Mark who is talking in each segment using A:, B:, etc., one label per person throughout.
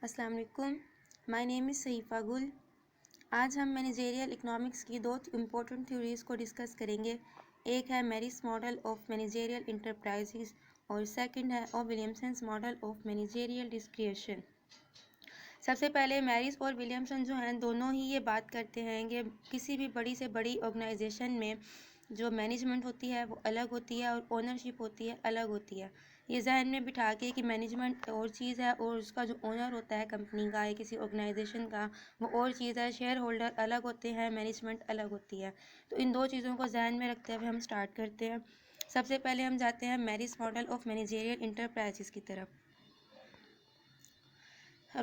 A: अस्सलाम वालेकुम। My name is सहीफ़ा गुल। आज हम मैनेजेरियल इकोनॉमिक्स की दो इम्पोर्टेंट थ्योरीज़ को डिस्कस करेंगे। एक है मैरिस मॉडल ऑफ मैनेजेरियल इंटरप्राइजेज़ और सेकंड है विलियमसन्स मॉडल ऑफ मैनेजेरियल डिस्क्रिएशन। सबसे पहले मैरिस और विलियमसन जो हैं दोनों ही ये बात करते हैं कि किसी भी बड़ी से बड़ी ऑर्गेनाइजेशन में जो मैनेजमेंट होती है वो अलग होती है और ओनरशिप होती है अलग होती है। ये जहन में बिठा के कि मैनेजमेंट और चीज़ है और उसका जो ओनर होता है कंपनी का या किसी ऑर्गेनाइजेशन का वो और चीज़ है। शेयर होल्डर अलग होते हैं, मैनेजमेंट अलग होती है। तो इन दो चीज़ों को जहन में रखते हुए हम स्टार्ट करते हैं। सबसे पहले हम जाते हैं मैरिस मॉडल ऑफ मैनेजेरियल इंटरप्राइजेस की तरफ।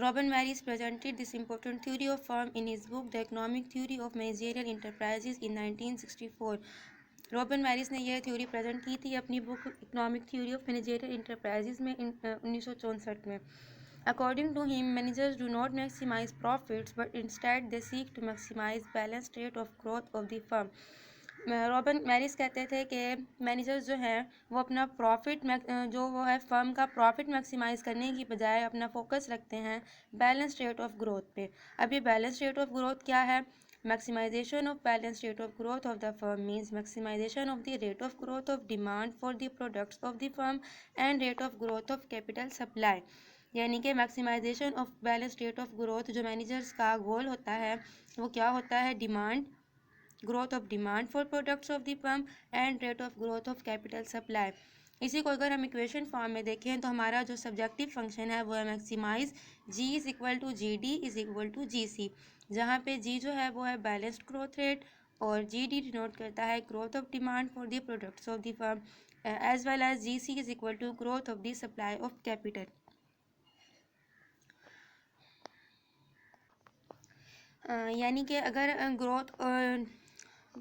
A: Robert Maris presented this important theory of firm in his book The Economic Theory of Managerial Enterprises in 1964. Robert Marris ने यह थ्योरी प्रेजेंट की थी अपनी book economic theory of managerial enterprises में 1964 में। According to him managers do not maximise profits but instead they seek to maximise balance rate of growth of the firm. Robert Marris कहते थे कि managers जो हैं वो अपना प्रॉफिट जो वो है फर्म का प्रॉफिट मैक्सिमाइज़ करने की बजाय अपना फोकस रखते हैं बैलेंस रेट ऑफ ग्रोथ पे। अब ये बैलेंस रेट ऑफ ग्रोथ क्या है? Maximization of balanced rate of growth of the firm means maximization of the rate of growth of demand for the products of the firm and rate of growth of capital supply। यानी कि maximization of balance rate of growth जो managers का goal होता है वो क्या होता है? Demand, growth of demand for products of the firm and rate of growth of capital supply. इसी को अगर हम इक्वेशन फॉर्म में देखें तो हमारा जो सब्जेक्टिव फंक्शन है वो है maximise G is equal to G D is equal to G C, जहाँ पे जी जो है वो है बैलेंस्ड ग्रोथ रेट और जी डी डिनोट करता है growth of demand for the products of the firm as well as G C is equal to growth of the supply of capital. यानी कि अगर ग्रोथ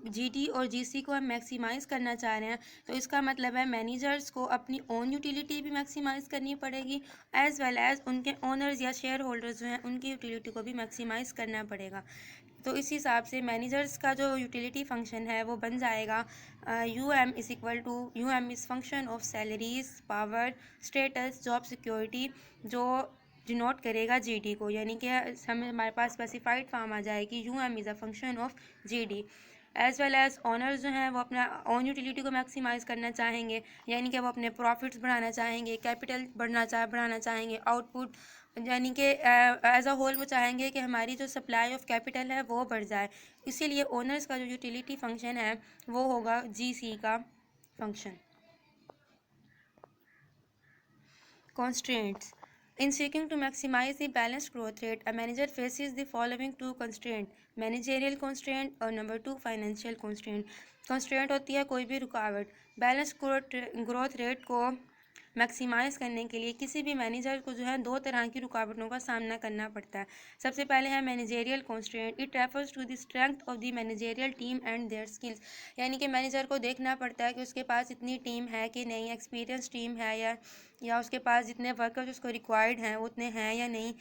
A: जीटी और GC को हम maximise करना चाह रहे हैं तो इसका मतलब है मैनेजर्स को अपनी ओन यूटिलिटी भी मैक्सिमाइज़ करनी पड़ेगी एज़ वेल एज़ उनके ओनर्स या शेयर होल्डर्स जो हैं उनकी यूटिलिटी को भी मैक्सिमाइज़ करना पड़ेगा। तो इस हिसाब से मैनेजर्स का जो यूटिलिटी फंक्शन है वो बन जाएगा U M is equal to U M is function of salaries, power, status, job security, जो डिनोट करेगा जीडी को। यानी कि हमारे पास स्पेसिफाइड फॉर्म आ जाएगी U M is a function of GD. As well as owners जो हैं वो अपना ऑन यूटिलिटी को मैक्सिमाइज़ करना चाहेंगे, यानी कि वो अपने प्रॉफिट्स बढ़ाना चाहेंगे, कैपिटल बढ़ाना चाहेंगे, आउटपुट यानी कि एज अ होल वो चाहेंगे कि हमारी जो सप्लाई ऑफ कैपिटल है वो बढ़ जाए। इसीलिए ओनर्स का जो यूटिलिटी फंक्शन है वो होगा जी सी का function. Constraints. In seeking to maximize the balanced growth rate, a manager faces the following two constraints: managerial constraint और number 2 financial constraint। constraint होती है कोई भी रुकावट। बैलेंस ग्रोथ रेट को मैक्सिमाइज़ करने के लिए किसी भी मैनेजर को जो है दो तरह की रुकावटों का सामना करना पड़ता है। सबसे पहले है managerial constraint. It refers to the strength of the managerial team and their skills. यानी कि मैनेजर को देखना पड़ता है कि उसके पास इतनी टीम है कि नहीं, एक्सपीरियंस टीम है या उसके पास जितने वर्कर्स उसको रिक्वायर्ड हैं उतने हैं या नहीं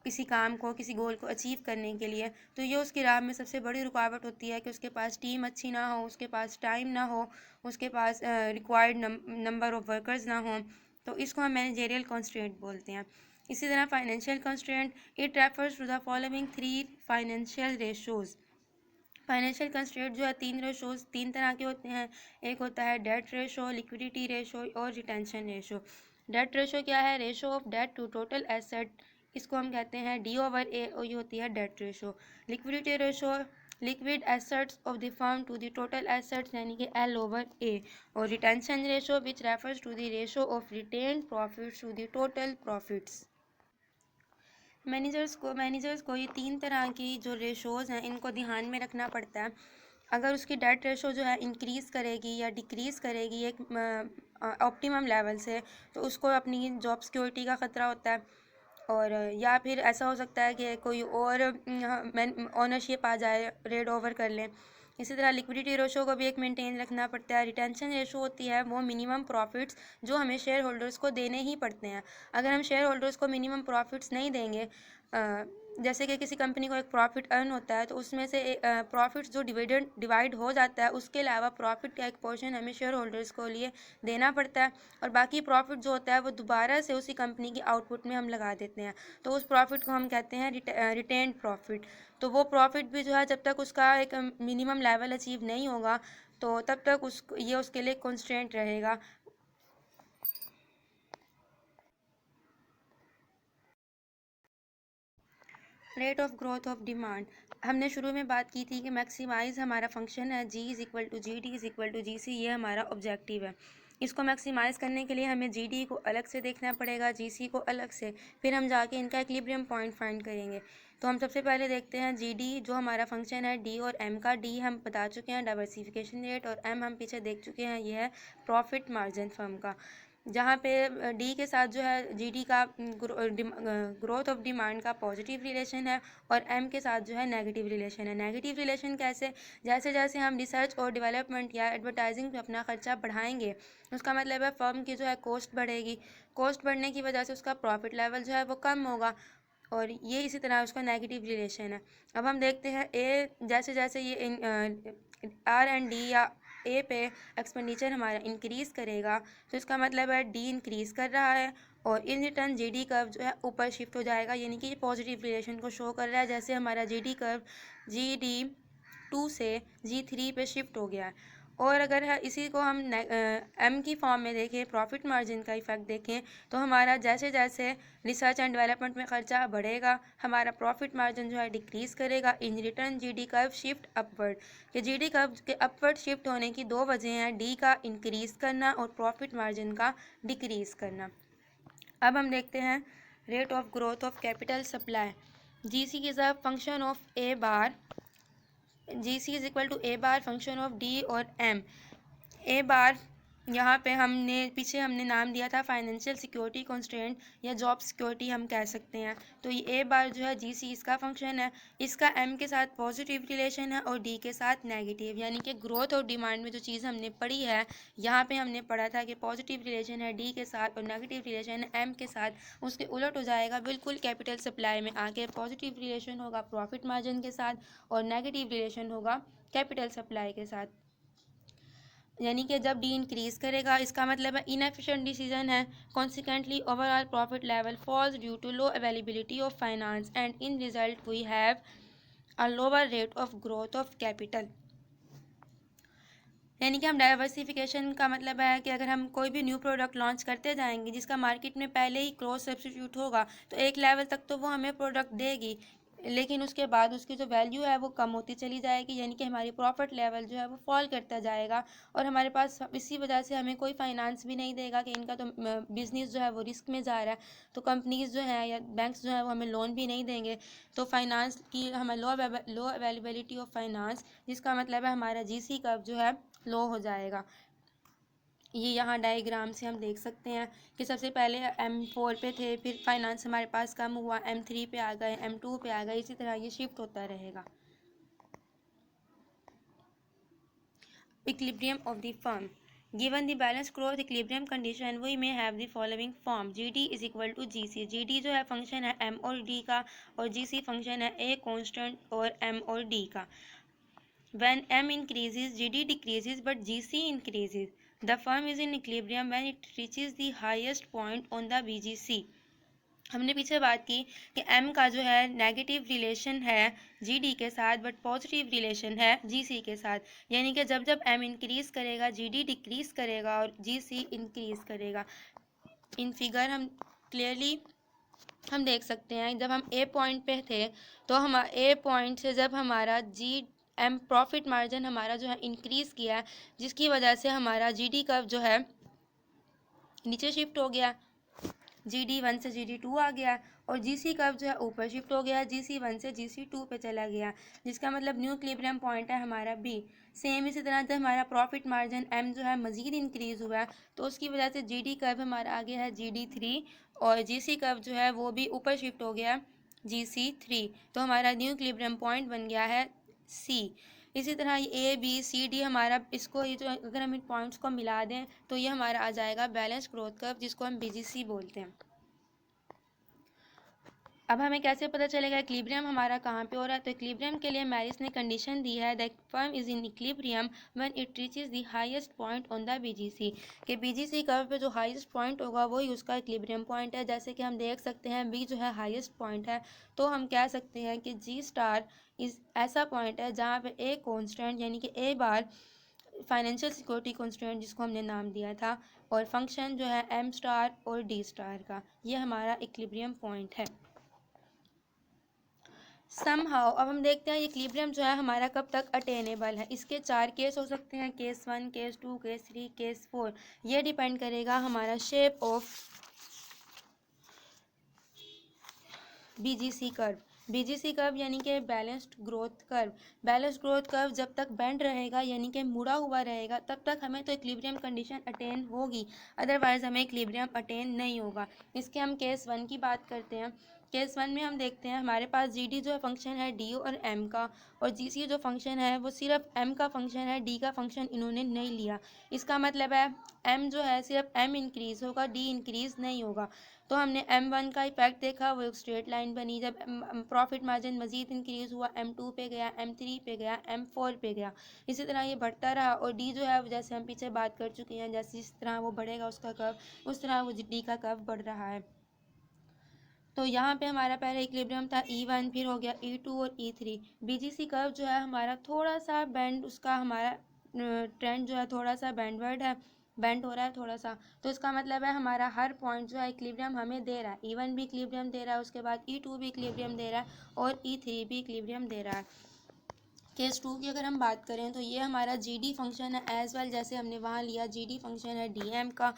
A: किसी काम को, किसी गोल को अचीव करने के लिए। तो ये उसकी राह में सबसे बड़ी रुकावट होती है कि उसके पास टीम अच्छी ना हो, उसके पास टाइम ना हो, उसके पास रिक्वायर्ड नंबर ऑफ़ वर्कर्स ना हो। तो इसको हम मैनेजेरियल कॉन्स्ट्रेंट बोलते हैं। इसी तरह financial constraint, it refers to the following 3 financial ratios. Financial constraint जो है तीन तरह के होते हैं। एक होता है डेट रेशो, लिक्विडिटी रेशो और रिटेंशन रेशो। डेट रेशो क्या है? Ratio of debt to total asset, इसको हम कहते हैं डी ओवर ए, और ये होती है debt ratio. Liquidity ratio, liquid assets of the firm to the total assets, यानी कि एल ओवर ए। और retention ratio which refers to the ratio of retained profits to the total profits. Managers को ये तीन तरह की जो ratios हैं इनको ध्यान में रखना पड़ता है। अगर उसकी डेट रेशो जो है इंक्रीज़ करेगी या डिक्रीज़ करेगी एक ऑप्टिमम लेवल से, तो उसको अपनी जॉब सिक्योरिटी का ख़तरा होता है। और या फिर ऐसा हो सकता है कि कोई और ओनरशिप आ जाए, रेड ओवर कर लें। इसी तरह लिक्विडिटी रेशो को भी एक मेंटेन रखना पड़ता है। रिटेंशन रेशो होती है वो मिनिमम प्रॉफिट्स जो हमें शेयर होल्डर्स को देने ही पड़ते हैं। अगर हम शेयर होल्डर्स को मिनिमम प्रॉफिट्स नहीं देंगे जैसे कि किसी कंपनी को एक प्रॉफिट अर्न होता है तो उसमें से प्रॉफिट जो डिवाइड हो जाता है उसके अलावा प्रॉफिट का एक पोर्शन हमें शेयर होल्डर्स को लिए देना पड़ता है, और बाकी प्रॉफिट जो होता है वो दोबारा से उसी कंपनी की आउटपुट में हम लगा देते हैं, तो उस प्रॉफिट को हम कहते हैं रिटेन्ड प्रॉफिट। तो वो प्रॉफिट भी जो है जब तक उसका एक मिनिमम लेवल अचीव नहीं होगा तो तब तक ये उसके लिए कॉन्स्टेंट रहेगा। Rate of growth of demand, हमने शुरू में बात की थी कि मैक्सिमाइज हमारा फंक्शन है, G is equal to G D is equal to G C, ये हमारा ऑब्जेक्टिव है। इसको मैक्सिमाइज़ करने के लिए हमें जी डी को अलग से देखना पड़ेगा, जी सी को अलग से, फिर हम जाके इनका इक्विलिब्रियम पॉइंट फाइंड करेंगे। तो हम सबसे पहले देखते हैं जी डी जो हमारा फंक्शन है डी और एम का। डी हम बता चुके हैं डाइवर्सिफिकेशन रेट, और एम हम पीछे देख चुके हैं ये है प्रॉफिट मार्जिन फर्म का। जहाँ पे डी के साथ जो है जीडी का ग्रोथ ऑफ डिमांड का पॉजिटिव रिलेशन है, और एम के साथ जो है नेगेटिव रिलेशन है। नेगेटिव रिलेशन कैसे? जैसे जैसे हम रिसर्च और डेवलपमेंट या एडवर्टाइजिंग पे अपना खर्चा बढ़ाएंगे, उसका मतलब है फर्म की जो है कॉस्ट बढ़ेगी। कॉस्ट बढ़ने की वजह से उसका प्रॉफिट लेवल जो है वो कम होगा, और ये इसी तरह उसका नेगेटिव रिलेशन है। अब हम देखते हैं ए, जैसे जैसे ये आर एंड डी या ए पे एक्सपेंडिचर हमारा इंक्रीज़ करेगा तो इसका मतलब है डी इंक्रीज़ कर रहा है, और in return G D curve जो है ऊपर शिफ्ट हो जाएगा, यानी कि पॉजिटिव रिलेशन को शो कर रहा है। जैसे हमारा G D curve G D 2 से G3 पे शिफ्ट हो गया है। और अगर इसी को हम एम की फॉर्म में देखें, प्रॉफिट मार्जिन का इफेक्ट देखें, तो हमारा जैसे जैसे रिसर्च एंड डेवलपमेंट में खर्चा बढ़ेगा हमारा प्रॉफिट मार्जिन जो है डिक्रीज़ करेगा। In return GD curve shift upward, कि जीडी कर्व के अपवर्ड शिफ्ट होने की दो वजह हैं, डी का इंक्रीज़ करना और प्रॉफिट मार्जिन का डिक्रीज़ करना। अब हम देखते हैं rate of growth of capital supply. G C is a function of A bar, G C is equal to A bar function of D और एम। ए बार यहाँ पे पीछे हमने नाम दिया था फाइनेंशियल सिक्योरिटी कॉन्स्टेंट या जॉब सिक्योरिटी हम कह सकते हैं। तो ये ए बार जो है जी सी इसका फंक्शन है, इसका एम के साथ पॉजिटिव रिलेशन है और डी के साथ नेगेटिव, यानी कि ग्रोथ और डिमांड में जो चीज़ हमने पढ़ी है यहाँ पे हमने पढ़ा था कि पॉजिटिव रिलेशन है डी के साथ और नेगेटिव रिलेशन है एम के साथ, उसके उलट हो जाएगा बिल्कुल। कैपिटल सप्लाई में आके पॉजिटिव रिलेशन होगा प्रॉफिट मार्जिन के साथ और नेगेटिव रिलेशन होगा कैपिटल सप्लाई के साथ। यानी कि जब डी इंक्रीज़ करेगा इसका मतलब है इनएफिशिएंट डिसीजन है, consequently overall profit level falls due to low availability of finance and in result we have a lower rate of growth of capital. यानी कि हम डाइवर्सिफिकेशन का मतलब है कि अगर हम कोई भी न्यू प्रोडक्ट लॉन्च करते जाएंगे जिसका मार्केट में पहले ही क्रॉस सब्स्टिट्यूट होगा तो एक लेवल तक तो वो हमें प्रोडक्ट देगी, लेकिन उसके बाद उसकी जो वैल्यू है वो कम होती चली जाएगी, यानी कि हमारी प्रॉफिट लेवल जो है वो फॉल करता जाएगा, और हमारे पास इसी वजह से हमें कोई फाइनेंस भी नहीं देगा कि इनका तो बिज़नेस जो है वो रिस्क में जा रहा है, तो कंपनीज जो है या बैंक्स जो है वो हमें लोन भी नहीं देंगे। तो फाइनेंस की हमें लो अवेलेबिलिटी ऑफ फाइनेंस, जिसका मतलब है हमारा जीसी कर्व जो है लो हो जाएगा। ये यहाँ डायग्राम से हम देख सकते हैं कि सबसे पहले M4 पे थे, फिर फाइनेंस हमारे पास कम हुआ, M3 पे आ गए, M2 पे आ गए, इसी तरह ये शिफ्ट होता रहेगा। Equilibrium of the firm. Given the balanced growth equilibrium condition, we may have the following form. GD is equal to GC. GD जो है फंक्शन है M और D का, और GC फंक्शन है A कांस्टेंट और M और D का। When M increases, GD decreases, but GC increases. The firm is in equilibrium when it reaches the highest point on the BGC. हमने पीछे बात की कि M का जो है नेगेटिव रिलेशन है GD के साथ, बट पॉजिटिव रिलेशन है GC के साथ, यानी कि जब जब M इंक्रीज़ करेगा GD डिक्रीज़ करेगा और GC इंक्रीज़ करेगा। इन फिगर हम क्लियरली हम देख सकते हैं, जब हम A पॉइंट पे थे तो हम A पॉइंट से जब हमारा M प्रॉफिट मार्जिन हमारा जो है इंक्रीज़ किया, जिसकी वजह से हमारा GD कर्व जो है नीचे शिफ्ट हो गया, GD1 से GD2 आ गया, और GC कर्व जो है ऊपर शिफ्ट हो गया, GC1 से GC2 पे चला गया, जिसका मतलब न्यू इक्विलिब्रियम पॉइंट है हमारा B। सेम इसी तरह जब हमारा प्रॉफिट मार्जिन M जो है मज़ीद इंक्रीज़ हुआ है तो उसकी वजह से GD कर्व हमारा आ गया है GD3, और GC कर्व जो है वो भी ऊपर शिफ्ट हो गया GC3, तो हमारा न्यू इक्विलिब्रियम पॉइंट बन गया है C। इसी तरह ये ABCD हमारा, इसको ये जो अगर हम इन पॉइंट्स को मिला दें तो ये हमारा आ जाएगा बैलेंस ग्रोथ कर्व, जिसको हम BGC बोलते हैं। अब हमें कैसे पता चलेगा इक्विलिब्रियम हमारा कहाँ पे हो रहा है? तो इक्विलिब्रियम के लिए मैरिस ने कंडीशन दी है that firm is in equilibrium when it reaches the highest point on the BGC, कि बीजीसी कर्व पे जो हाईएस्ट पॉइंट होगा वही उसका इक्विलिब्रियम पॉइंट है। जैसे कि हम देख सकते हैं बी जो है हाईएस्ट पॉइंट है, तो हम कह सकते हैं कि जी स्टार इस ऐसा पॉइंट है जहाँ पे ए कॉन्स्टेंट यानी कि ए बार फाइनेंशियल सिक्योरिटी कॉन्स्टेंट जिसको हमने नाम दिया था, और फंक्शन जो है एम स्टार और डी स्टार का, ये हमारा इक्विलिब्रियम पॉइंट है। समहाउ अब हम देखते हैं इक्विलिब्रियम जो है हमारा कब तक अटेनेबल है। इसके 4 केस हो सकते हैं, केस 1, केस 2, केस 3, केस 4। ये डिपेंड करेगा हमारा shape of BGC curve. BGC curve यानी कि balanced growth curve. Balanced growth curve जब तक बेंड रहेगा यानी कि मुड़ा हुआ रहेगा तब तक हमें तो इक्विलिब्रियम कंडीशन अटेन होगी, अदरवाइज हमें इक्विलिब्रियम अटेन नहीं होगा। इसके हम केस 1 की बात करते हैं। केस 1 में हम देखते हैं हमारे पास जी डी जो फंक्शन है डी और एम का, और जी सी जो फंक्शन है वो सिर्फ एम का फंक्शन है, डी का फंक्शन इन्होंने नहीं लिया। इसका मतलब है एम जो है सिर्फ एम इंक्रीज होगा, डी इंक्रीज नहीं होगा। तो हमने M1 का इफेक्ट देखा, वो एक स्ट्रेट लाइन बनी। जब प्रॉफिट मार्जिन मजीद इंक्रीज हुआ, M2 पे गया, M3 पे गया, M4 पे गया, इसी तरह ये बढ़ता रहा। और D जो है जैसे हम पीछे बात कर चुके हैं, जैसे जिस तरह वो बढ़ेगा उसका कर्व, उस तरह वो D का कर्व बढ़ रहा है। तो यहाँ पे हमारा पहले इक्विलिब्रियम था E1, फिर हो गया E2 और E3। BGC कर्व जो है हमारा थोड़ा सा बेंड, उसका हमारा ट्रेंड जो है थोड़ा सा बेंडवर्ड है, बेंड हो रहा है थोड़ा सा। तो इसका मतलब है हमारा हर पॉइंट जो है इक्विलिब्रियम हमें दे रहा है। E1 भी इक्विलिब्रियम दे रहा है, उसके बाद E2 भी इक्विलिब्रियम दे रहा है, और E3 भी इक्विलिब्रियम दे रहा है। केस 2 की अगर हम बात करें तो ये हमारा जी डी फंक्शन है एज वेल, जैसे हमने वहाँ लिया जी डी फंक्शन है डी एम का,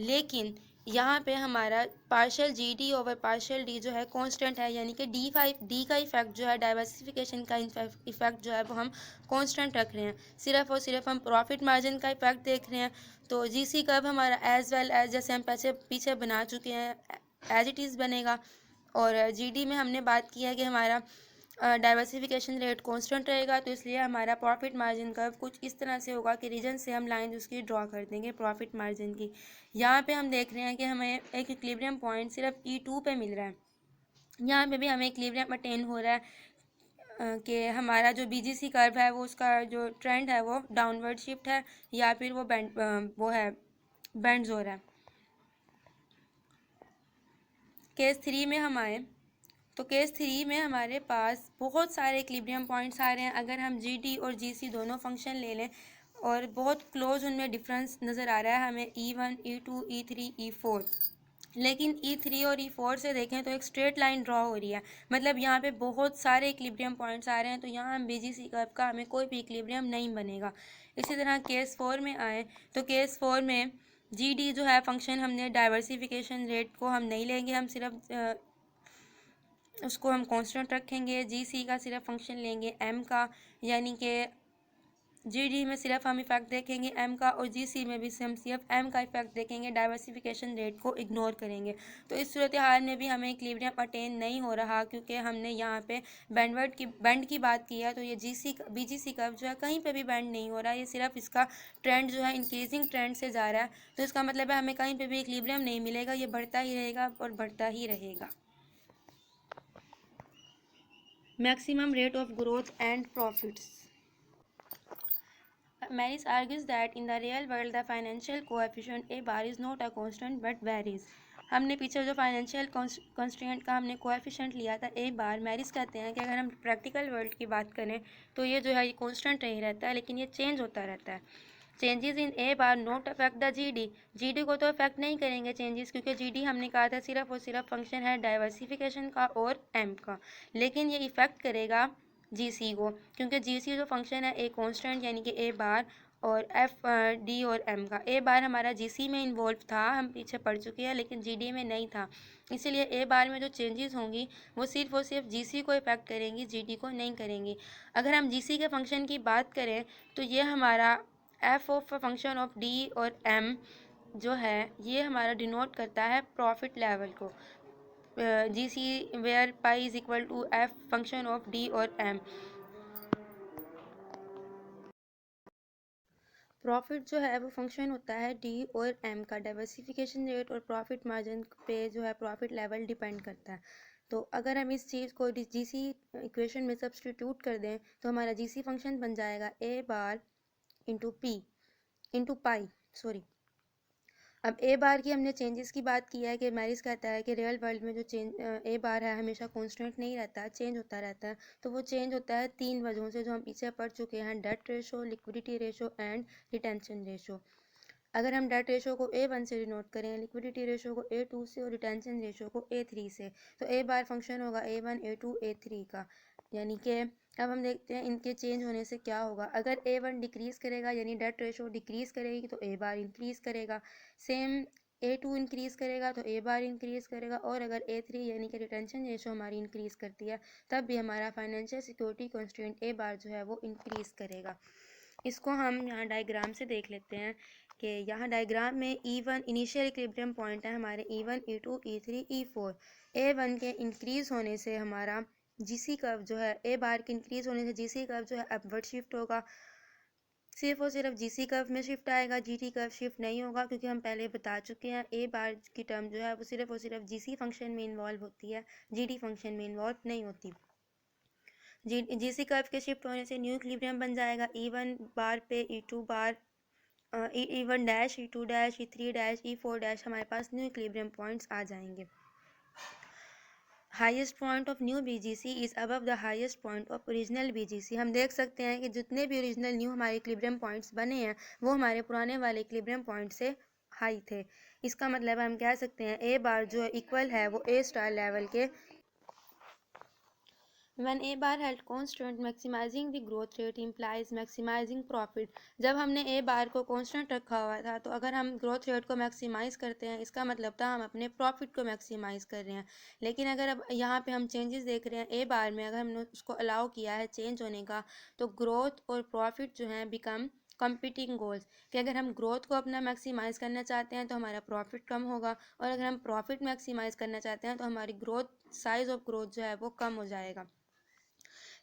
A: लेकिन यहाँ पे हमारा partial G D over partial D जो है कांस्टेंट है, यानी कि डी का इफेक्ट जो है डाइवर्सिफिकेशन का इफेक्ट जो है वो हम कांस्टेंट रख रहे हैं। सिर्फ और सिर्फ हम प्रॉफिट मार्जिन का इफेक्ट देख रहे हैं। तो जी सी कर्व हमारा एज वेल एज जैसे हम पीछे बना चुके हैं एज इट इज़ बनेगा। और जी डी में हमने बात की है कि हमारा डाइवर्सिफिकेशन रेट कांस्टेंट रहेगा, तो इसलिए हमारा प्रॉफिट मार्जिन कर्व कुछ इस तरह से होगा कि रीजन से हम लाइन उसकी ड्रॉ कर देंगे प्रॉफिट मार्जिन की। यहाँ पे हम देख रहे हैं कि हमें एक इक्विलिब्रियम पॉइंट सिर्फ E2 पे मिल रहा है। यहाँ पे भी हमें इक्विलिब्रियम अटेन हो रहा है कि हमारा जो BGC कर्व है वो उसका जो ट्रेंड है वो डाउनवर्ड शिफ्ट है, या फिर वो वो है बेंड्स हो रहा है। केस 3 में हम आए तो केस 3 में हमारे पास बहुत सारे इक्विलिब्रियम पॉइंट्स आ रहे हैं। अगर हम जी डी और जी सी दोनों फंक्शन ले लें और बहुत क्लोज उनमें डिफरेंस नज़र आ रहा है हमें E1, E2, E3, E4, लेकिन E3 और E4 से देखें तो एक स्ट्रेट लाइन ड्रॉ हो रही है, मतलब यहाँ पे बहुत सारे इक्विलिब्रियम पॉइंट्स आ रहे हैं, तो यहाँ हम BGC कर्व का हमें कोई भी इक्विलिब्रियम नहीं बनेगा। इसी तरह केस 4 में आए तो केस 4 में जी डी जो है फंक्शन हमने डाइवर्सिफिकेशन रेट को हम नहीं लेंगे, हम सिर्फ उसको हम कांस्टेंट रखेंगे। जी सी का सिर्फ फंक्शन लेंगे एम का, यानी कि जी डी में सिर्फ हम इफेक्ट देखेंगे एम का, और जी सी में भी हम सिर्फ एम का इफेक्ट देखेंगे, डाइवर्सिफिकेशन रेट को इग्नोर करेंगे। तो इस सूरत हाल में भी हमें इक्विलिब्रियम अटेन नहीं हो रहा, क्योंकि हमने यहाँ पे बेंड की बात की है। तो ये बी जी सी कर्व जो है कहीं पे भी बेंड नहीं हो रहा है, ये सिर्फ इसका ट्रेंड जो है इंक्रीजिंग ट्रेंड से जा रहा है। तो इसका मतलब है हमें कहीं पर भी इक्विलिब्रियम नहीं मिलेगा, ये बढ़ता ही रहेगा और बढ़ता ही रहेगा। Maximum rate of growth and profits. Maris argues that in the real world the financial coefficient A bar is not a constant but varies. हमने पीछे जो फाइनेंशियल कंस्ट्रेंट का हमने कोएफिशिएंट लिया था ए बार, मैरिस कहते हैं कि अगर हम प्रैक्टिकल वर्ल्ड की बात करें तो ये जो है ये कांस्टेंट नहीं रहता है, लेकिन ये चेंज होता रहता है। Changes in A bar note affect the GD को तो अफेक्ट नहीं करेंगे चेंजेस, क्योंकि जीडी हमने कहा था सिर्फ और सिर्फ फंक्शन है डाइवर्सिफिकेशन का और एम का, लेकिन ये इफेक्ट करेगा जीसी को, क्योंकि जीसी जो फंक्शन है ए कांस्टेंट यानी कि ए बार और एफ डी और एम का। ए बार हमारा जीसी में इन्वॉल्व था, हम पीछे पढ़ चुके हैं, लेकिन जीडी में नहीं था, इसीलिए ए बार में जो चेंजेस होंगी वो सिर्फ और सिर्फ जीसी को इफेक्ट करेंगी, जीडी को नहीं करेंगी। अगर हम जीसी के फंक्शन की बात करें तो ये हमारा F of function of D और एम जो है ये हमारा डिनोट करता है प्रॉफिट लेवल को। G C where pi is equal to F function of D और एम। प्रॉफिट जो है वो फंक्शन होता है डी और एम का, डाइवर्सिफिकेशन रेट और प्रॉफिट मार्जिन पे जो है प्रॉफिट लेवल डिपेंड करता है। तो अगर हम इस चीज़ को जीसी इक्वेशन में सब्स्टिट्यूट कर दें तो हमारा जीसी फंक्शन बन जाएगा A bar into P into pi sorry. अब ए बार की हमने चेंजेस की बात की है कि मैरिस कहता है कि रियल वर्ल्ड में जो ए बार है हमेशा कांस्टेंट नहीं रहता, चेंज होता रहता है। तो वो चेंज होता है 3 वजहों से जो हम पीछे पढ़ चुके हैं, debt ratio, liquidity ratio and retention ratio. अगर हम डेट रेशो को A1 से डिनोट करें, लिक्विडिटी रेशो को A2 से और रिटेंशन रेशो को A3 से, तो ए बार फंक्शन होगा A1 A2 A3 का। यानी कि अब हम देखते हैं इनके चेंज होने से क्या होगा। अगर A1 डिक्रीज़ करेगा यानी डेट रेशो डिक्रीज़ करेगी तो ए बार इंक्रीज़ करेगा, सेम A2 इंक्रीज़ करेगा तो ए बार इंक्रीज़ करेगा, और अगर A3 यानी कि रिटेंशन रेशो हमारी इंक्रीज़ करती है तब भी हमारा फाइनेंशियल सिक्योरिटी कॉन्स्टेंट ए बार जो है वो इंक्रीज़ करेगा। इसको हम यहाँ डायग्राम से देख लेते हैं कि यहाँ डायग्राम में E1 इनिशियल इक्विलिब्रियम पॉइंट है हमारे E1 E2 E3 E4। A1 के इंक्रीज़ होने से हमारा जीसी कर्व जो है, ए बार के इंक्रीज़ होने से जीसी कर्व जो है अपवर्ड शिफ्ट होगा, सिर्फ और सिर्फ जीसी कर्व में शिफ्ट आएगा, जीटी कर्व शिफ्ट नहीं होगा, क्योंकि हम पहले बता चुके हैं ए बार की टर्म जो है वो सिर्फ और सिर्फ जीसी फंक्शन में इन्वॉल्व होती है, जीटी फंक्शन में इन्वॉल्व नहीं होती। जीसी कर्व के शिफ्ट होने से न्यू इक्विलिब्रियम बन जाएगा E1 बार पे E2 बार, E1 dash E2 dash E3 dash E4 dash, हमारे पास न्यू इक्विलिब्रियम पॉइंट्स आ जाएंगे। Highest point of new BGC is above the highest point of original BGC. हम देख सकते हैं कि जितने भी ओरिजिनल न्यू हमारे इक्विलिब्रियम पॉइंट्स बने हैं वो हमारे पुराने वाले इक्विलिब्रियम पॉइंट से हाई थे। इसका मतलब हम कह सकते हैं ए बार जो इक्वल है वो ए स्टार लेवल के। When A bar held constant, maximizing the growth rate implies maximizing profit. जब हमने A बार को constant रखा हुआ था तो अगर हम growth rate को maximize करते हैं इसका मतलब था हम अपने profit को maximize कर रहे हैं। लेकिन अगर अब यहाँ पे हम changes देख रहे हैं A बार में, अगर हमने उसको allow किया है change होने का तो growth और profit जो हैं become कंपीटिंग गोल्स, कि अगर हम ग्रोथ को अपना मैक्सिमाइज़ करना चाहते हैं तो हमारा प्रॉफिट कम होगा, और अगर हम प्रॉफिट मैक्सिमाइज़ करना चाहते हैं तो हमारी ग्रोथ साइज ऑफ ग्रोथ जो है वो कम हो जाएगा।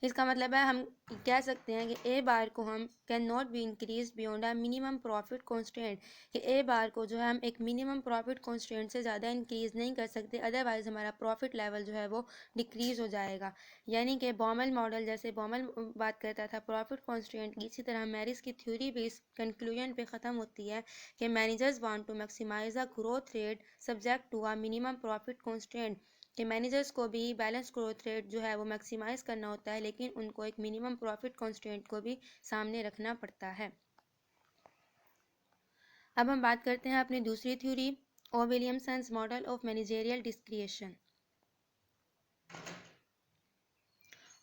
A: इसका मतलब है हम कह सकते हैं कि ए बार को हम can not be increase beyond a minimum profit constant, कि ए बार को जो है हम एक मिनिमम प्रॉफिट कॉन्स्टेंट से ज़्यादा इंक्रीज़ नहीं कर सकते, अदरवाइज़ हमारा प्रॉफिट लेवल जो है वो डिक्रीज़ हो जाएगा। यानी कि बॉमल मॉडल, जैसे बॉमल बात करता था प्रॉफिट कॉन्स्टेंट की, इसी तरह मैरिस की थ्योरी भी इस कंक्लूजन पे ख़त्म होती है कि managers want to maximize a growth rate subject to a minimum profit constant, कि मैनेजर्स को भी बैलेंस ग्रोथ रेट जो है वो मैक्सिमाइज़ करना होता है, लेकिन उनको एक मिनिमम प्रॉफिट कॉन्स्टेंट को भी सामने रखना पड़ता है। अब हम बात करते हैं अपनी दूसरी theory, O Williamson's model of managerial discretion.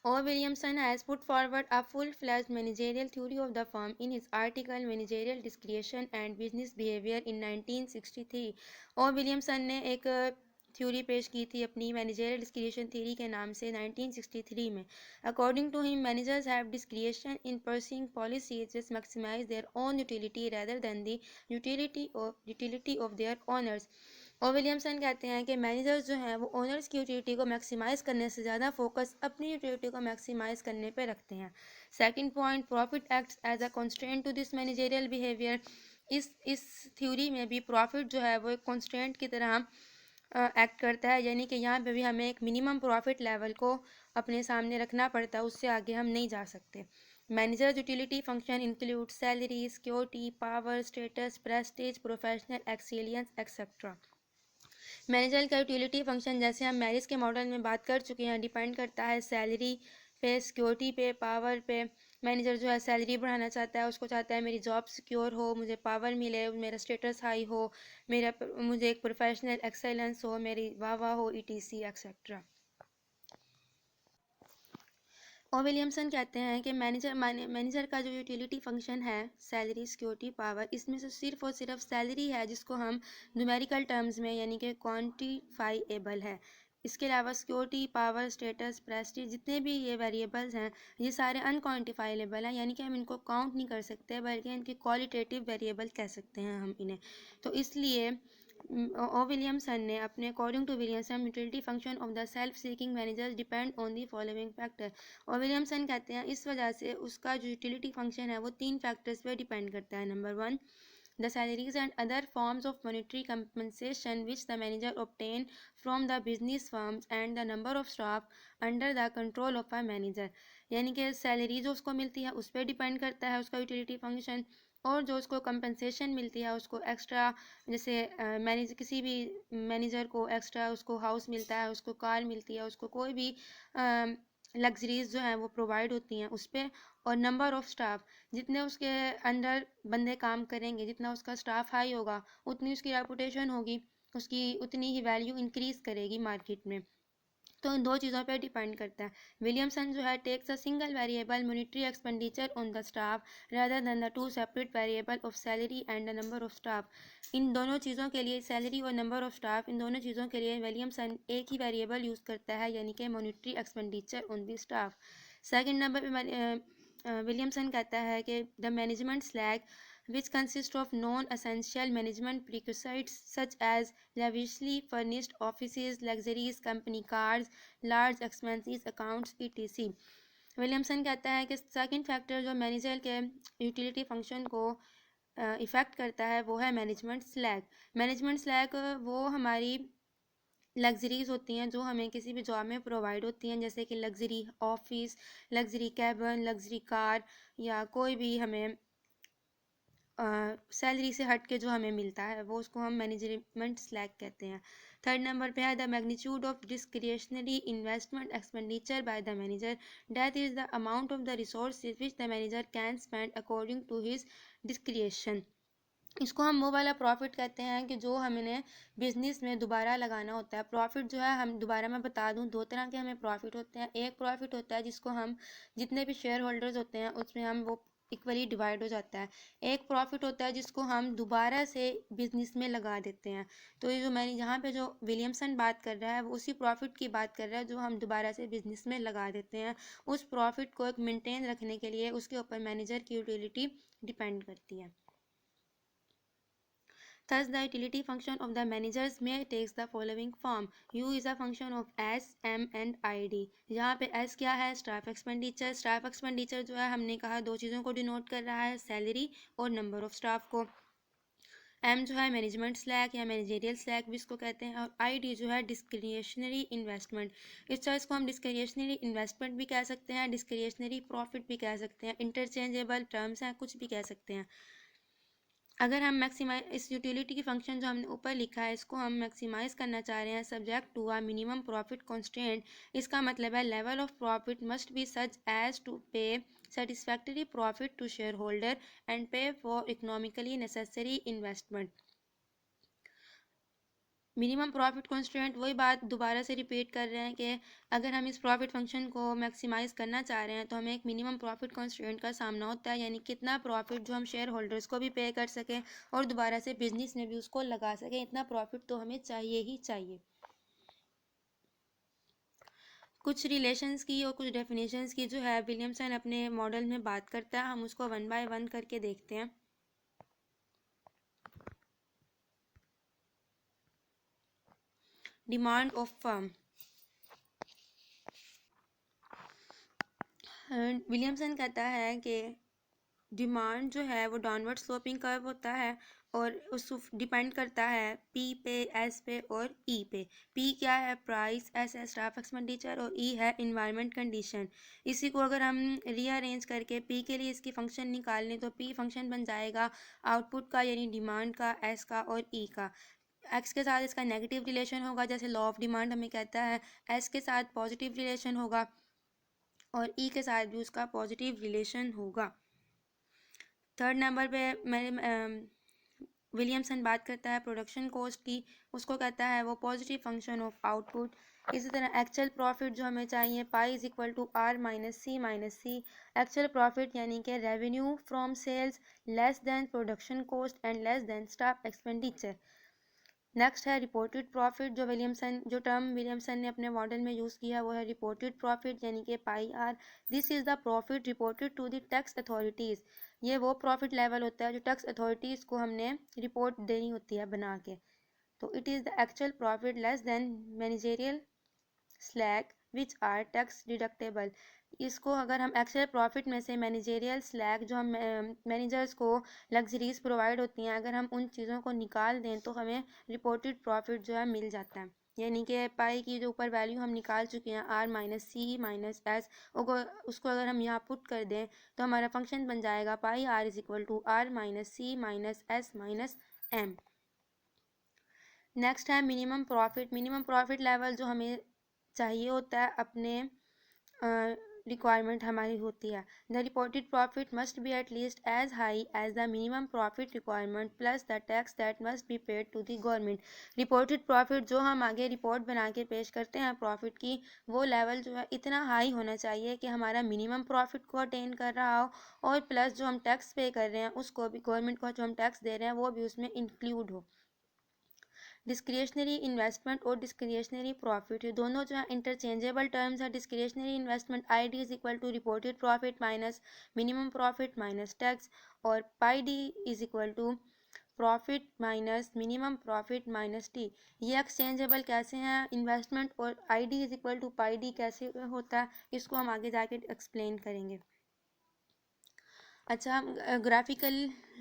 A: O. Williamson has put forward a full-fledged managerial theory of the firm in his article Managerial Discretion and Business Behavior in 1963. O. Williamson ने एक थ्योरी पेश की थी अपनी managerial डिस्क्रिएशन theory के नाम से 1963 में। According to him, managers have discretion in pursuing policies which maximize their own utility rather than the utility of their owners. और विलियमसन कहते हैं कि मैनेजर्स जो हैं वो ओनर्स की यूटिलिटी को मैक्सिमाइज़ करने से ज़्यादा फोकस अपनी यूटिलिटी को मैक्सिमाइज़ करने पे रखते हैं। Second point, profit acts as a constant to this managerial behaviour. इस थ्योरी में भी प्रॉफिट जो है वो एक कॉन्स्टेंट की तरह एक्ट करता है, यानी कि यहाँ पे भी हमें एक मिनिमम प्रॉफिट लेवल को अपने सामने रखना पड़ता है, उससे आगे हम नहीं जा सकते। Manager utility function include salary, security, power, status, Prestige, professional excellence etcetera. Manager का यूटिलिटी फंक्शन, जैसे हम मैरिज के मॉडल में बात कर चुके हैं, डिपेंड करता है सैलरी पे, सिक्योरिटी पे, पावर पे। मैनेजर जो है सैलरी बढ़ाना चाहता है, उसको चाहता है मेरी जॉब सिक्योर हो, मुझे पावर मिले, मेरा स्टेटस हाई हो, मुझे एक प्रोफेशनल एक्सेलेंस हो, मेरी वाह हो, ETC एक्सेट्रा। और विलियमसन कहते हैं कि मैनेजर का जो यूटिलिटी फंक्शन है, सैलरी, सिक्योरिटी, पावर, इसमें से सिर्फ और सिर्फ सैलरी है जिसको हम न्यूमेरिकल टर्म्स में यानी कि क्वांटिफाइएबल है। इसके अलावा सिक्योरिटी, पावर, स्टेटस, प्रेस्टीज, जितने भी ये वेरिएबल्स हैं ये सारे अनक्वांटिफाइबल हैं, यानी कि हम इनको काउंट नहीं कर सकते बल्कि इनके क्वालिटेटिव वेरिएबल कह सकते हैं हम इन्हें। तो इसलिए ओ विलियमसन ने अपने according to Williamson utility function of the self seeking managers depend on the following factor. और विलियमसन कहते हैं इस वजह से उसका जो यूटिलिटी फंक्शन है वो 3 फैक्टर्स पे डिपेंड करता है। Number 1, The salaries and other forms of monetary compensation which the manager obtain from the business firms and the number of staff under the control of a manager। यानी कि salary जो उसको मिलती है उस पर डिपेंड करता है उसका यूटिलिटी फंक्शन, और जो उसको कंपनसेशन मिलती है उसको एक्स्ट्रा, जैसे मैनेज किसी भी मैनेजर को एक्स्ट्रा उसको हाउस मिलता है, उसको कार मिलती है, उसको कोई भी लग्जरीज जो हैं वो प्रोवाइड होती हैं उस पर। और नंबर ऑफ़ स्टाफ, जितने उसके अंडर बंदे काम करेंगे, जितना उसका स्टाफ हाई होगा उतनी उसकी रेपुटेशन होगी, उसकी उतनी ही वैल्यू इंक्रीज़ करेगी मार्केट में। तो इन दो चीज़ों पे डिपेंड करता है। विलियमसन जो है takes a single variable monetary expenditure on the staff rather than the two separate variable of salary and the number of staff. इन दोनों चीज़ों के लिए, सैलरी और नंबर ऑफ स्टाफ, इन दोनों चीज़ों के लिए विलियमसन एक ही वेरिएबल यूज़ करता है, यानी कि monetary expenditure on the staff. Second number पे विलियमसन कहता है कि the management slag which consists of non-essential management prerequisites such as lavishly furnished offices, luxuries, company cars, large expenses accounts, etc. Williamson कहता है कि सेकंड फैक्टर जो manager के utility function को इफ़ेक्ट करता है वो है मैनेजमेंट स्लैग। मैनेजमेंट स्लैग वो हमारी लग्जरीज होती हैं जो हमें किसी भी जॉब में प्रोवाइड होती हैं, जैसे कि luxury office, luxury cabin, luxury car, या कोई भी हमें सैलरी से हट के जो हमें मिलता है वो उसको हम मैनेजमेंट स्लैग कहते हैं। थर्ड नंबर पे है the magnitude of discretionary investment expenditure by the manager, that is the amount of the resources which the manager can spend according to his discretion. इसको हम वो वाला प्रॉफिट कहते हैं कि जो हमने बिजनेस में दोबारा लगाना होता है। प्रॉफिट जो है, हम दोबारा मैं बता दूं, दो तरह के हमें प्रॉफिट होते हैं। एक प्रॉफिट होता है जिसको हम, जितने भी शेयर होल्डर्स होते हैं उसमें हम वो इक्वली डिवाइड हो जाता है। एक प्रॉफिट होता है जिसको हम दोबारा से बिजनेस में लगा देते हैं। तो ये जो मैंने यहाँ पे जो विलियमसन बात कर रहा है वो उसी प्रॉफिट की बात कर रहा है जो हम दोबारा से बिजनेस में लगा देते हैं। उस प्रॉफिट को एक मेंटेन रखने के लिए उसके ऊपर मैनेजर की यूटिलिटी डिपेंड करती है। Thus, the utility function of the managers may takes the following form. U is a function of S, M and ID. यहाँ पे S क्या है? Staff expenditure. स्टाफ एक्सपेंडिचर जो है हमने कहा दो चीज़ों को डिनोट कर रहा है, सैलरी और नंबर ऑफ स्टाफ को। M जो है मैनेजमेंट स्लैग या मैनेजेरियल स्लैग भी इसको कहते हैं, और ID जो है डिस्क्रिशनरी इन्वेस्टमेंट। इस चॉइस को हम डिस्क्रिशनरी इन्वेस्टमेंट भी कह सकते हैं, डिस्क्रिशनरी प्रॉफिट भी कह सकते हैं, इंटरचेंजेबल टर्म्स हैं, कुछ भी कह सकते हैं। अगर हम मैक्सिमाइज इस यूटिलिटी की फंक्शन जो हमने ऊपर लिखा है इसको हम मैक्सिमाइज करना चाह रहे हैं subject to a minimum profit constant, इसका मतलब है level of profit must be such as to pay satisfactory profit to share holder and pay for economically necessary investment. Minimum profit constant, वही बात दोबारा से रिपीट कर रहे हैं कि अगर हम इस प्रॉफिट फंक्शन को मैक्सिमाइज करना चाह रहे हैं तो हमें एक मिनिमम प्रॉफिट कॉन्स्टेंट का सामना होता है, यानी कितना प्रॉफिट जो हम शेयर होल्डर्स को भी पे कर सकें और दोबारा से बिजनेस में भी उसको लगा सकें, इतना प्रॉफिट तो हमें चाहिए ही चाहिए। कुछ रिलेशंस की और कुछ डेफिनेशंस की जो है विलियमसन अपने मॉडल में बात करता है, हम उसको वन बाय वन करके देखते हैं। डिमांड ऑफ फर्म, विलियमसन कहता है कि डिमांड जो है वो डाउनवर्ड स्लोपिंग कर्व होता है और उस डिपेंड करता है पी पे, एस पे और ई पे। पी क्या है? प्राइस, एस है स्टाफ एक्सपेंडिचर और ई है इन्वायरमेंट कंडीशन। इसी को अगर हम रीअरेंज करके पी के लिए इसकी फंक्शन निकाल लें तो पी फंक्शन बन जाएगा आउटपुट का, यानी डिमांड का, एस का और ई का। एक्स के साथ इसका नेगेटिव रिलेशन होगा जैसे लॉ ऑफ डिमांड हमें कहता है, एस के साथ पॉजिटिव रिलेशन होगा और ई के साथ भी उसका पॉजिटिव रिलेशन होगा। थर्ड नंबर पे मेरे विलियमसन बात करता है प्रोडक्शन कॉस्ट की, उसको कहता है वो पॉजिटिव फंक्शन ऑफ आउटपुट। इसी तरह एक्चुअल प्रॉफिट जो हमें चाहिए pi is equal to R minus C. Actual profit यानी कि revenue from sales less than production cost and less than staff expenditure. Next है रिपोर्टेड प्रॉफिट, जो टर्म विलियमसन ने अपने मॉडल में यूज़ किया वो है रिपोर्टेड प्रॉफिट यानी कि pi R. This is the profit reported to the tax authorities. ये वो प्रॉफिट लेवल होता है जो टैक्स अथॉरिटीज़ को हमने रिपोर्ट देनी होती है बना के। तो it is the actual profit less than managerial slack which are tax deductible. इसको अगर हम एक्चुअल प्रॉफिट में से मैनेजेरियल स्लैक जो हम मैनेजर्स को लग्जरीज प्रोवाइड होती हैं, अगर हम उन चीज़ों को निकाल दें तो हमें रिपोर्टेड प्रॉफिट जो है मिल जाता है। यानी कि पाई की जो ऊपर वैल्यू हम निकाल चुके हैं R minus C minus S, उसको अगर हम यहाँ पुट कर दें तो हमारा फंक्शन बन जाएगा pi R is equal to R minus C minus S minus M. Next है minimum profit. Minimum profit level जो हमें चाहिए होता है अपने रिक्वायरमेंट हमारी होती है। The reported profit must be at least as high as the minimum profit requirement plus the tax that must be paid to the government. Reported profit जो हम आगे रिपोर्ट बना के पेश करते हैं प्रॉफिट की, वो लेवल जो है इतना हाई होना चाहिए कि हमारा मिनिमम प्रॉफिट को अटेन कर रहा हो और प्लस जो हम टैक्स पे कर रहे हैं उसको भी, गवर्नमेंट को जो हम टैक्स दे रहे हैं वो भी उसमें इंक्लूड हो। डिस्क्रिशनरी इन्वेस्टमेंट और डिस्क्रिशनरी प्रॉफिट, ये दोनों जो है इंटरचेंजेबल टर्म्स है। Discretionary investment I D is equal to reported profit minus minimum profit minus tax, और pi D is equal to profit minus minimum profit minus T. ये exchangeable कैसे हैं इन्वेस्टमेंट, और I D is equal to pi D कैसे होता है, इसको हम आगे जाके एक्सप्लेन करेंगे। अच्छा, हम ग्राफिकल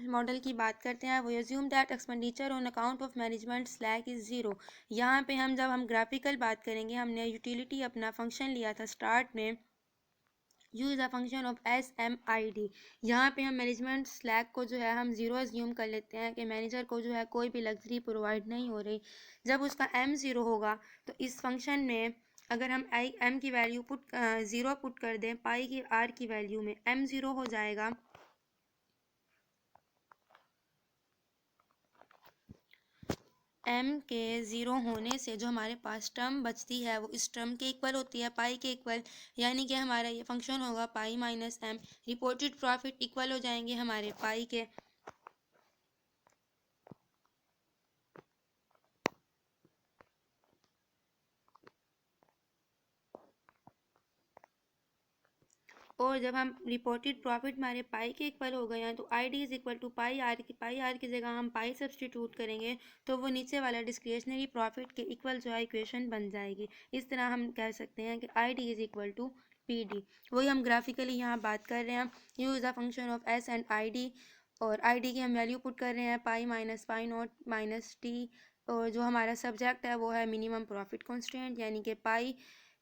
A: मॉडल की बात करते हैं। वो assume that expenditure on account of management slack is zero. यहाँ पे हम जब हम ग्राफिकल बात करेंगे, हमने यूटिलिटी अपना फंक्शन लिया था स्टार्ट में, use a function of S M I D. यहाँ पे हम मैनेजमेंट स्लैक को जो है हम ज़ीरो एज्यूम कर लेते हैं कि मैनेजर को जो है कोई भी लग्जरी प्रोवाइड नहीं हो रही। जब उसका एम ज़ीरो होगा तो इस फंक्शन में अगर हम आई एम की वैल्यू ज़ीरो पुट कर दें पाई की आर की वैल्यू में, एम ज़ीरो हो जाएगा। एम के ज़ीरो होने से जो हमारे पास टर्म बचती है वो इस टर्म के इक्वल होती है, पाई के इक्वल। यानी कि हमारा ये फंक्शन होगा pi minus M. Reported profit equal हो जाएंगे हमारे पाई के। और जब हम रिपोर्टेड प्रॉफिट हमारे पाई के इक्वल हो गए हैं तो I D is equal to pi R की जगह हम पाई सब्सटीट्यूट करेंगे तो वो नीचे वाला डिस्क्रिशनरी प्रॉफिट के इक्वल जो है इक्वेशन बन जाएगी। इस तरह हम कह सकते हैं कि I D is equal to P D. वही हम ग्राफिकली यहाँ बात कर रहे हैं। Use the function of S and I D, और आई डी की हम वैल्यू पुट कर रहे हैं pi minus pi not minus T, और जो हमारा सब्जेक्ट है वो है मिनिमम प्रॉफिट कॉन्स्टेंट, यानी कि पाई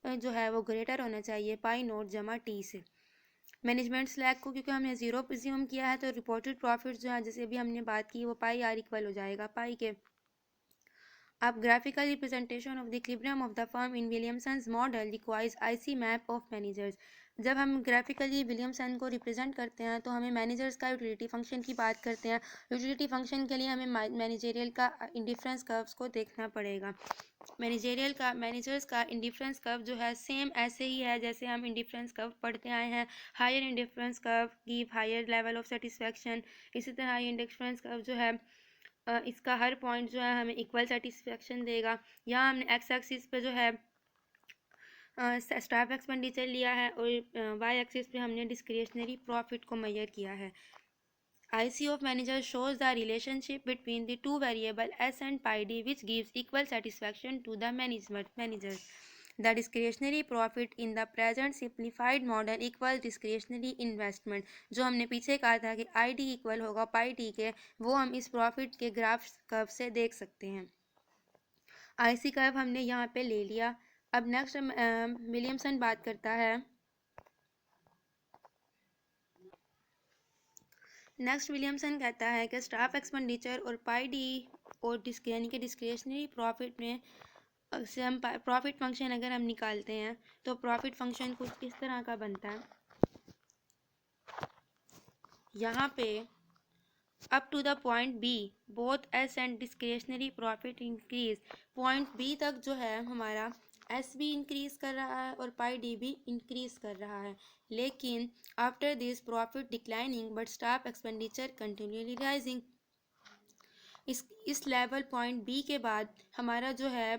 A: जो है वो ग्रेटर होना चाहिए पाई नॉट जमा टी से। मैनेजमेंट स्लैक को क्योंकि हमने ज़ीरो प्रिज्यूम किया है तो रिपोर्टेड प्रॉफिट जो है जैसे अभी हमने बात की वो पाई आर इक्वल हो जाएगा पाई के। अब graphical representation of the equilibrium of the firm in Williamson's model requires IC map of managers. जब हम ग्राफिकली विलियमसन को रिप्रेजेंट करते हैं तो हमें मैनेजर्स का यूटिलिटी फंक्शन की बात करते हैं। यूटिलिटी फंक्शन के लिए हमें मैनेजेरियल का इंडिफरेंस कर्व्स को देखना पड़ेगा। मैनेजर्स का इंडिफरेंस कर्व जो है सेम ऐसे ही है जैसे हम इंडिफरेंस कर्व पढ़ते आए हैं। Higher indifference curve give higher level of satisfaction. इसी तरह ये इंडिफरेंस कर्व जो है इसका हर पॉइंट जो है हमें इक्वल सेटिस्फैक्शन देगा। यहाँ हमने एक्स एक्सिस पे जो है स्टाफ एक्सपेंडिचर लिया है और वाई एक्सिस पे हमने डिस्क्रिशनरी प्रॉफिट को मेजर किया है। IC of manager shows the relationship between the two variable S and pi d which gives equal satisfaction to the managers. The discretionary profit in the present simplified model equals discretionary investment। जो हमने पीछे कहा था कि ID equal होगा pi T के, वो हम इस प्रॉफिट के ग्राफ कर्व से देख सकते हैं। IC कर्व हमने यहाँ पे ले लिया। अब नेक्स्ट विलियमसन बात करता है। नेक्स्ट विलियमसन कहता है कि स्टाफ एक्सपेंडिचर और पाई डी और यानी कि डिस्क्रिशनरी प्रॉफिट में से हम प्रॉफिट फंक्शन अगर हम निकालते हैं तो प्रॉफिट फंक्शन कुछ इस तरह का बनता है। यहाँ पे up to the point B both S and discretionary profit increase. Point B तक जो है हमारा एस भी इंक्रीज कर रहा है और पाई डी भी इंक्रीज कर रहा है, लेकिन after this profit declining but staff expenditure continually rising. इस लेवल पॉइंट बी के बाद हमारा जो है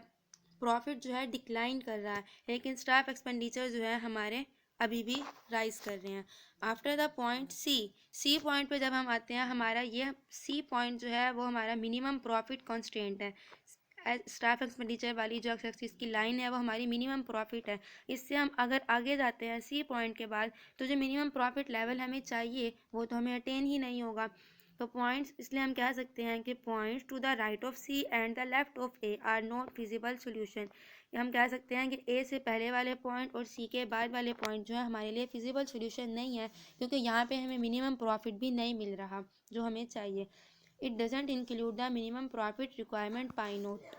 A: प्रॉफिट जो है डिक्लाइन कर रहा है, लेकिन स्टाफ एक्सपेंडिचर जो है हमारे अभी भी राइज कर रहे हैं। After the point C point पे जब हम आते हैं, हमारा ये सी पॉइंट जो है वो हमारा मिनिमम प्रॉफिट कॉन्स्टेंट है। स्टाफ एक्सपेंडिचर वाली जो एक्स एक्सिस की लाइन है वो हमारी मिनिमम प्रॉफिट है। इससे हम अगर आगे जाते हैं सी पॉइंट के बाद, तो जो मिनिमम प्रॉफिट लेवल हमें चाहिए वो तो हमें अटेन ही नहीं होगा। तो पॉइंट्स, इसलिए हम कह सकते हैं कि points to the right of C and the left of A are not feasible solution. हम कह सकते हैं कि ए से पहले वाले पॉइंट और सी के बाद वाले पॉइंट जो है हमारे लिए फिजिबल सोल्यूशन नहीं है, क्योंकि यहाँ पे हमें मिनिमम प्रॉफिट भी नहीं मिल रहा जो हमें चाहिए। It doesn't include the minimum profit requirement pi note.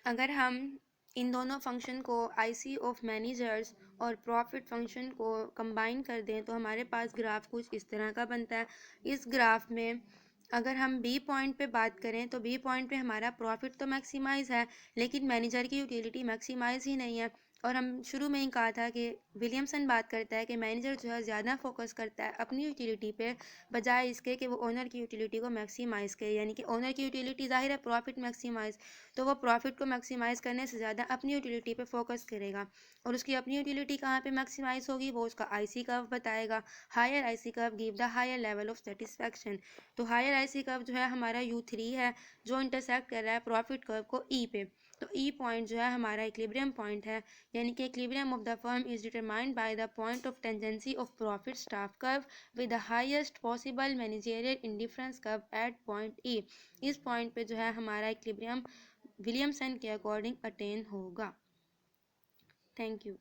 A: अगर हम इन दोनों फंक्शन को आईसी ऑफ मैनेजर्स और प्रॉफिट फंक्शन को कंबाइन कर दें तो हमारे पास ग्राफ कुछ इस तरह का बनता है। इस ग्राफ में अगर हम बी पॉइंट पे बात करें तो बी पॉइंट पे हमारा प्रॉफिट तो मैक्सिमाइज है, लेकिन मैनेजर की यूटिलिटी मैक्सिमाइज ही नहीं है। और हम शुरू में ही कहा था कि विलियमसन बात करता है कि मैनेजर जो है ज़्यादा फोकस करता है अपनी यूटिलिटी पे, बजाय इसके कि वो ओनर की यूटिलिटी को मैक्सिमाइज़ करे। यानी कि ओनर की यूटिलिटी ज़ाहिर है प्रॉफिट मैक्सिमाइज, तो वो प्रॉफिट को मैक्सिमाइज़ करने से ज़्यादा अपनी यूटिलिटी पे फोकस करेगा। और उसकी अपनी यूटिलिटी कहाँ पे मैक्सिमाइज़ होगी, वो उसका आईसी कर्व बताएगा। Higher IC curve give the higher level of satisfaction. तो हायर आईसी कर्व जो है हमारा U3 है, जो इंटरसेक्ट कर रहा है प्रॉफिट कर्व को ई पे। तो ई पॉइंट जो है हमारा इक्विलिब्रियम पॉइंट है, यानी कि equilibrium of the firm is determined by the point of tangency of profit staff curve with the highest possible managerial indifference curve at point ई। इस पॉइंट पे जो है हमारा इक्विलिब्रियम विलियमसन के अकॉर्डिंग अटेन होगा। Thank you.